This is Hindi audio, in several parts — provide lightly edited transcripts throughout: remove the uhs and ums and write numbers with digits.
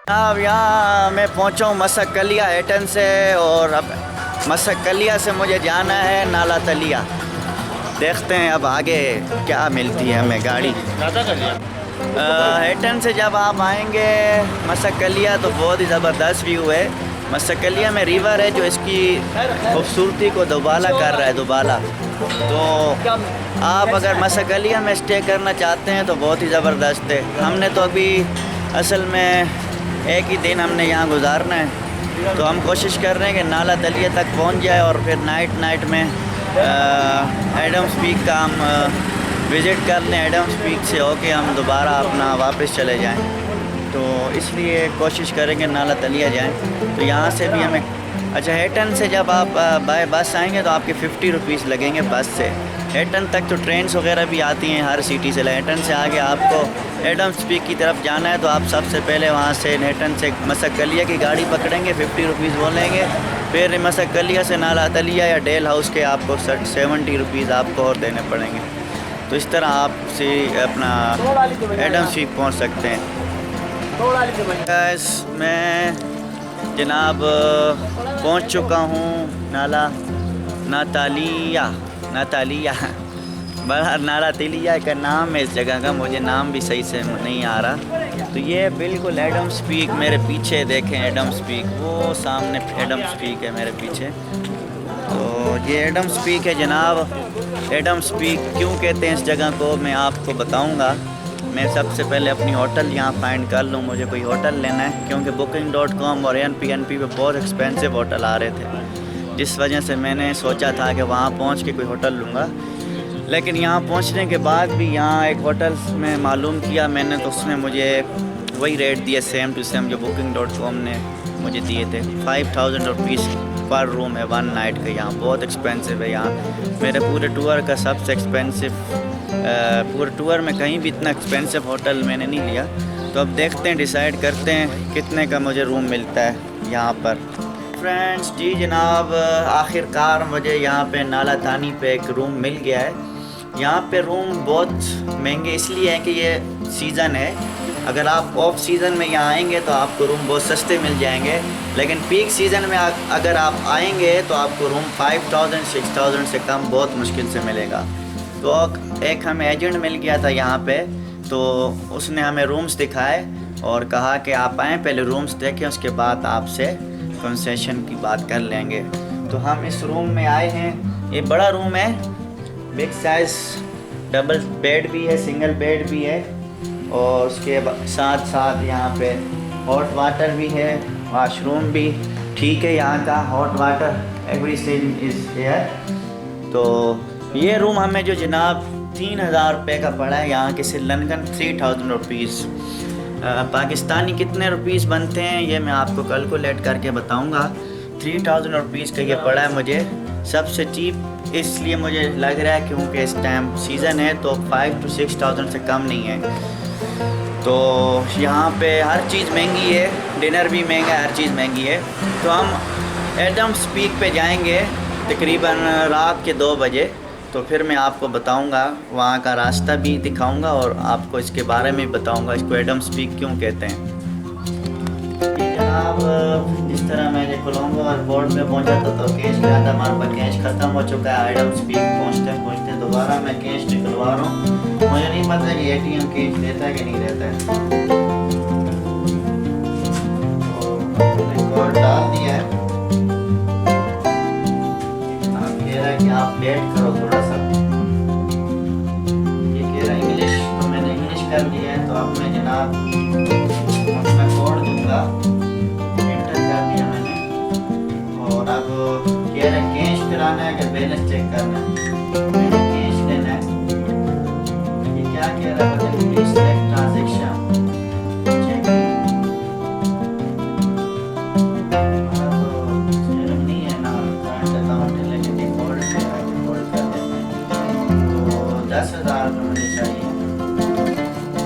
अब यहाँ मैं पहुँचा हूँ मसक्कलिया हेटन से, और अब मसक्कलिया से मुझे जाना है नाला तलिया। देखते हैं अब आगे क्या मिलती है हमें गाड़ी। हेटन से जब आप आएंगे मसक्कलिया तो बहुत ही ज़बरदस्त व्यू है। मसक्कलिया में रिवर है जो इसकी खूबसूरती को दुबाला कर रहा है, दुबाला। तो आप अगर मसक्कलिया में स्टे करना चाहते हैं तो बहुत ही ज़बरदस्त है। हमने तो अभी असल में एक ही दिन हमने यहाँ गुजारना है, तो हम कोशिश कर रहे हैं कि नाला तलिया तक पहुँच जाए और फिर नाइट में एडम्स पीक का हम विज़िट कर लें। एडम्स पीक से होके हम दोबारा अपना वापस चले जाएं, तो इसलिए कोशिश करेंगे नाला तलिया जाएं। तो यहाँ से भी हमें अच्छा, हेटन से जब आप बाय बस आएंगे तो आपके 50 रुपीज़ लगेंगे बस से। हेटन तक तो ट्रेन्स वगैरह भी आती हैं हर सिटी से। हेटन से आगे आपको एडम्स पीक की तरफ जाना है तो आप सबसे पहले वहाँ से हेटन से मसक्कलिया की गाड़ी पकड़ेंगे, 50 रुपीज़ वो लेंगे। फिर मसक्कलिया से नाला तलिया या डेल हाउस के आपको 70 रुपीज़ आपको और देने पड़ेंगे। तो इस तरह आप से अपना एडम्स पीक पहुँच सकते हैं। मैं जनाब पहुँच चुका हूँ नातालिया बड़ा नाला तलिया का नाम है इस जगह का, मुझे नाम भी सही से नहीं आ रहा। तो ये बिल्कुल एडम्स पीक मेरे पीछे देखें, एडम्स पीक वो सामने एडम्स पीक है मेरे पीछे। तो ये एडम्स पीक है जनाब। एडम्स पीक क्यों कहते हैं इस जगह को मैं आपको बताऊंगा। मैं सबसे पहले अपनी होटल यहाँ फाइंड कर लूँ, मुझे कोई होटल लेना है क्योंकि booking.com और ANP पे बहुत एक्सपेंसिव होटल आ रहे थे, जिस वजह से मैंने सोचा था कि वहाँ पहुँच के कोई होटल लूँगा। लेकिन यहाँ पहुँचने के बाद भी यहाँ एक होटल में मालूम किया मैंने, तो उसने मुझे वही रेट दिया सेम टू सेम जो booking.com ने मुझे दिए थे। 5000 रुपीज़ पर रूम है 1 नाइट का। यहाँ बहुत एक्सपेंसिव है। यहाँ मेरे पूरे टूर का सबसे एक्सपेंसिव, पूरे टूर में कहीं भी इतना एक्सपेंसिव होटल मैंने नहीं लिया। तो अब देखते हैं, डिसाइड करते हैं कितने का मुझे रूम मिलता है यहाँ पर। फ्रेंड्स जी जनाब, आखिरकार मुझे यहाँ पे नाला तानी पे एक रूम मिल गया है। यहाँ पे रूम बहुत महंगे इसलिए हैं कि ये सीज़न है। अगर आप ऑफ सीज़न में यहाँ आएंगे तो आपको रूम बहुत सस्ते मिल जाएंगे, लेकिन पीक सीज़न में अगर आप आएंगे तो आपको रूम 5000 6000 से कम बहुत मुश्किल से मिलेगा। तो एक हमें एजेंट मिल गया था यहाँ पे, तो उसने हमें रूम्स दिखाए और कहा कि आप आएँ पहले रूम्स देखें, उसके बाद आपसे कंसेशन की बात कर लेंगे। तो हम इस रूम में आए हैं। ये बड़ा रूम है, बिग साइज़, डबल बेड भी है, सिंगल बेड भी है, और उसके साथ साथ यहाँ पे हॉट वाटर भी है, वाशरूम भी ठीक है यहाँ का, hot water everything is here. तो ये रूम हमें जो जनाब 3000 रुपये का पड़ा है यहाँ के श्रीलंकन 3000 रुपीज़। पाकिस्तानी कितने रुपीज़ बनते हैं ये मैं आपको कैलकुलेट करके बताऊँगा। 3000 रुपीज़ का ये पड़ा है मुझे। सबसे चीप इसलिए मुझे लग रहा है क्योंकि इस टाइम सीज़न है, तो 5 to 6000 से कम नहीं है। तो यहाँ पे हर चीज़ महंगी है, डिनर भी महंगा है, हर चीज़ महंगी है। तो हम एडम्स पीक पे जाएंगे तकरीबन रात के 2 बजे। तो फिर मैं आपको बताऊंगा, वहाँ का रास्ता भी दिखाऊंगा और आपको इसके बारे में बताऊंगा इसको एडम्स पीक क्यों कहते हैं। जनाब जिस तरह मैं ये कोलंबो एयरपोर्ट में पहुँचा तो कैश लिया था, हमारे पास कैश ख़त्म हो चुका है। एडम्स पीक पहुँचते दोबारा मैं कैश निकलवा रहा हूँ। मुझे नहीं पता कि ATM कैश लेता है कि नहीं लेता है। तो कोड डाल दिया है, आप कह रहा है कि आप वेट करो थोड़ा सा। ये कह रहा है इंग्लिश, तो मैंने इंग्लिश कर दिया है। तो अब मैं जनाब अपना कोड दूंगा, एंटर कर दिया मैंने। और अब कह रहा है कैश कराना है कि बैलेंस चेक करना है। मैंने कैश लेना है। ये क्या कह रहा है, प्लीज सिलेक्ट ट्रांजैक्शन चेक। नहीं है ना करंट अकाउंट है, लेकिन डिफॉल्ट है, डिफॉल्ट कर देते हैं। तो 10,000 मुझे चाहिए।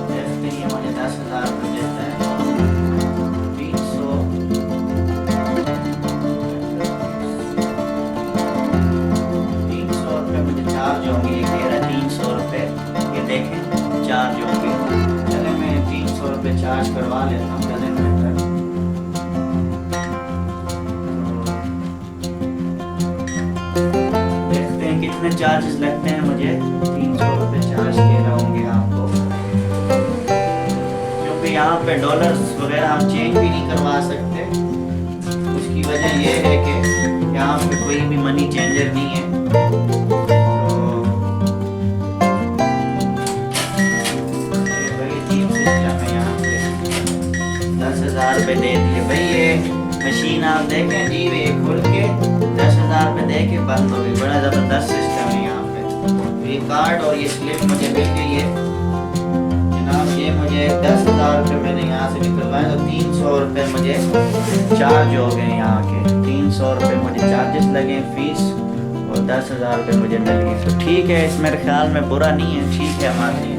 देखते हैं मुझे 10,000 देता है। 300 रुपये मुझे चार्ज होंगे। ये कह रहा है 300 रुपये, ये देखें चार्ज होंगे। चले मैं 300 रुपये चार्ज करवा लेता हूँ। चले मैं चार्जेस लगते हैं मुझे 300 रुपये चार्ज दे रहे होंगे आपको, क्योंकि यहाँ पे डॉलर्स वगैरह हम चेंज भी नहीं करवा सकते। उसकी वजह ये है कि यहाँ पे कोई भी मनी चेंजर नहीं है। रुपये दे दिए भाई। ये मशीन आप देखें जी, ये खोल के 10,000 रुपये दे के बंद हो गई। बड़ा ज़बरदस्त सिस्टम है यहाँ पे। ये कार्ड और ये स्लिप मुझे मिल गई है जनाब। ये मुझे 10,000 रुपये मैंने यहाँ से निकलवाए, तो 300 रुपये मुझे चार्ज हो गए यहाँ के। 300 रुपये मुझे चार्जेस लगे फीस, और 10,000 रुपये मुझे मिल गए। तो ठीक है, इस मेरे ख्याल में बुरा नहीं है, ठीक है हमारे लिए।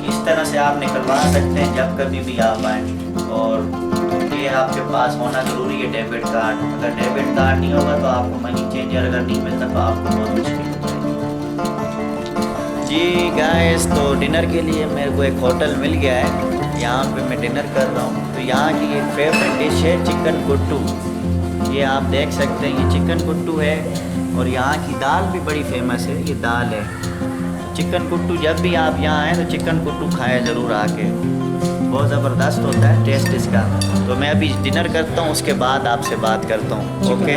इस तरह से आप निकलवा सकते हैं जब कभी भी आप आएँ। और ये आपके पास होना ज़रूरी है डेबिट कार्ड। अगर डेबिट कार्ड नहीं होगा तो आपको मनी चेंजर अगर नहीं मिलता तो आपको बहुत मुश्किल हो जाएगी। जी गाइस, तो डिनर के लिए मेरे को एक होटल मिल गया है, यहाँ पे मैं डिनर कर रहा हूँ। तो यहाँ की एक फेवरेट डिश है चिकन कुट्टू। ये आप देख सकते हैं, ये चिकन कुट्टू है। और यहाँ की दाल भी बड़ी फेमस है, ये दाल है चिकन कुट्टू। जब भी आप यहाँ आएँ तो चिकन कुट्टू खाएँ ज़रूर आके, बहुत ज़बरदस्त होता है टेस्ट इसका। तो मैं अभी डिनर करता हूँ, उसके बाद आपसे बात करता हूँ। ओके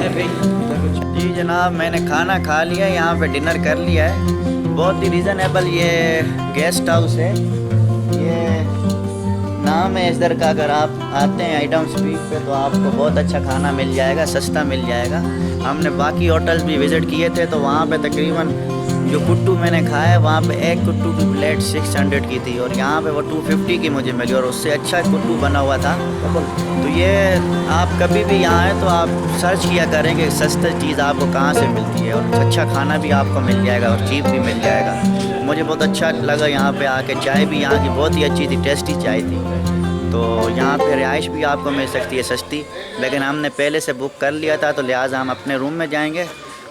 जी जनाब, मैंने खाना खा लिया, यहाँ पे डिनर कर लिया है। बहुत ही रीज़नेबल ये गेस्ट हाउस है, ये नाम है इधर का। अगर आप आते हैं आइटम स्पीक पे तो आपको बहुत अच्छा खाना मिल जाएगा, सस्ता मिल जाएगा। हमने बाकी होटल्स भी विज़िट किए थे, तो वहाँ पे तकरीबन जो कुट्टू मैंने खाया वहाँ पे एक कुट्टू की प्लेट 600 की थी, और यहाँ पे वो 250 की मुझे मिली, और उससे अच्छा कुट्टू बना हुआ था। तो ये आप कभी भी यहाँ आए तो आप सर्च किया करें कि सस्ती चीज़ आपको कहाँ से मिलती है, और अच्छा खाना भी आपको मिल जाएगा और चीप भी मिल जाएगा। मुझे बहुत अच्छा लगा यहाँ पे आके। चाय भी यहाँ की बहुत ही अच्छी थी, टेस्टी चाय थी। तो यहाँ पे रिहाइश भी आपको मिल सकती है सस्ती, लेकिन हमने पहले से बुक कर लिया था, तो लिहाजा हम अपने रूम में जाएंगे।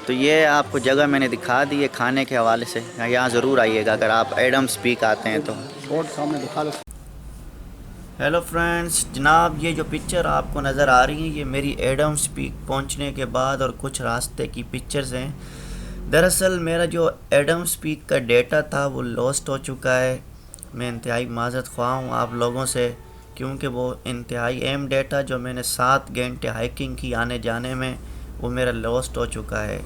तो ये आपको जगह मैंने दिखा दी है खाने के हवाले से, यहाँ ज़रूर आइएगा अगर आप एडम स्पीक आते हैं तो। सामने दिखा लो। हेलो फ्रेंड्स, जनाब ये जो पिक्चर आपको नज़र आ रही है ये मेरी एडम स्पीक पहुँचने के बाद और कुछ रास्ते की पिक्चर्स हैं। दरअसल मेरा जो एडम स्पीक का डेटा था वो लॉस्ट हो चुका है। मैं इंतहाई माज़रत ख्वाह हूँ आप लोगों से, क्योंकि वो इंतहाई अहम डेटा जो मैंने 7 घंटे हाइकिंग की आने जाने में, वो मेरा लॉस्ट हो चुका है।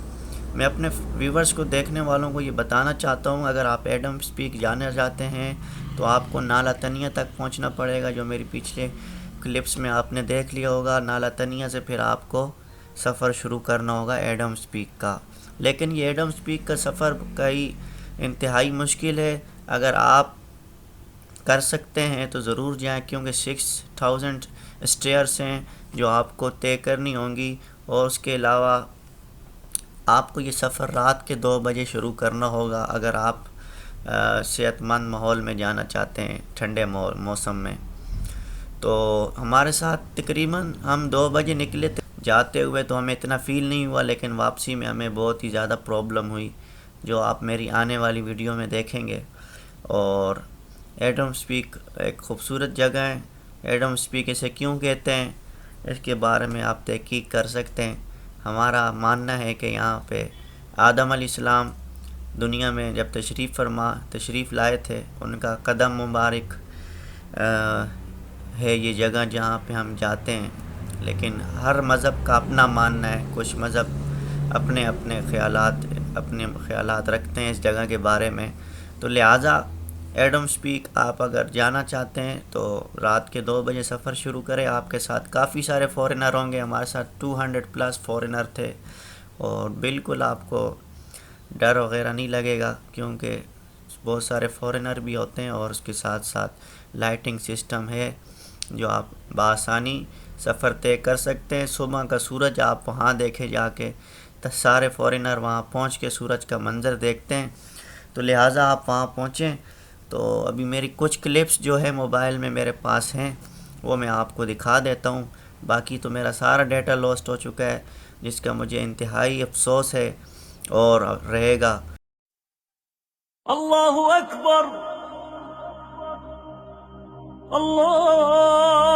मैं अपने व्यूवर्स को, देखने वालों को ये बताना चाहता हूँ, अगर आप एडम स्पीक जाना चाहते हैं तो आपको नाला तनिया तक पहुँचना पड़ेगा, जो मेरी पिछले क्लिप्स में आपने देख लिया होगा। नाला तनिया से फिर आपको सफ़र शुरू करना होगा एडम स्पीक का। लेकिन ये एडम स्पीक का सफ़र कई इंतहाई मुश्किल है। अगर आप कर सकते हैं तो ज़रूर जाएं, क्योंकि 6000 स्टेयर्स हैं जो आपको तय करनी होंगी। और उसके अलावा आपको ये सफ़र रात के 2 बजे शुरू करना होगा अगर आप सेहतमंद माहौल में जाना चाहते हैं, ठंडे मौसम में। तो हमारे साथ तकरीबन हम 2 बजे निकले थे। जाते हुए तो हमें इतना फ़ील नहीं हुआ, लेकिन वापसी में हमें बहुत ही ज़्यादा प्रॉब्लम हुई, जो आप मेरी आने वाली वीडियो में देखेंगे। और एडम स्पीक एक ख़ूबसूरत जगह है। एडम स्पीक इसे क्यों कहते हैं, इसके बारे में आप तहकीक कर सकते हैं। हमारा मानना है कि यहाँ पे आदम अलैहिस्सलाम दुनिया में जब तशरीफ़ लाए थे, उनका कदम मुबारक है ये जगह जहाँ पे हम जाते हैं। लेकिन हर मज़हब का अपना मानना है, कुछ मज़हब अपने अपने ख़यालात रखते हैं इस जगह के बारे में। तो लिहाजा एडम स्पीक आप अगर जाना चाहते हैं तो रात के 2 बजे सफ़र शुरू करें। आपके साथ काफ़ी सारे फ़ॉरेनर होंगे, हमारे साथ 200+ फ़ॉरेनर थे, और बिल्कुल आपको डर वगैरह नहीं लगेगा, क्योंकि बहुत सारे फ़ॉरेनर भी होते हैं। और उसके साथ साथ लाइटिंग सिस्टम है जो आप बआसानी सफ़र तय कर सकते हैं। सुबह का सूरज आप वहाँ देखे जाके, तो सारे फ़ॉरेनर वहाँ पहुँच के सूरज का मंज़र देखते हैं। तो लिहाजा आप वहाँ पहुँचें। तो अभी मेरी कुछ क्लिप्स जो है मोबाइल में मेरे पास हैं, वो मैं आपको दिखा देता हूँ। बाकी तो मेरा सारा डेटा लॉस्ट हो चुका है, जिसका मुझे इंतहाई अफसोस है और रहेगा। अल्लाहु अकबर, अल्लाहु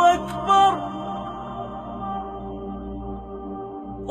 अकबर,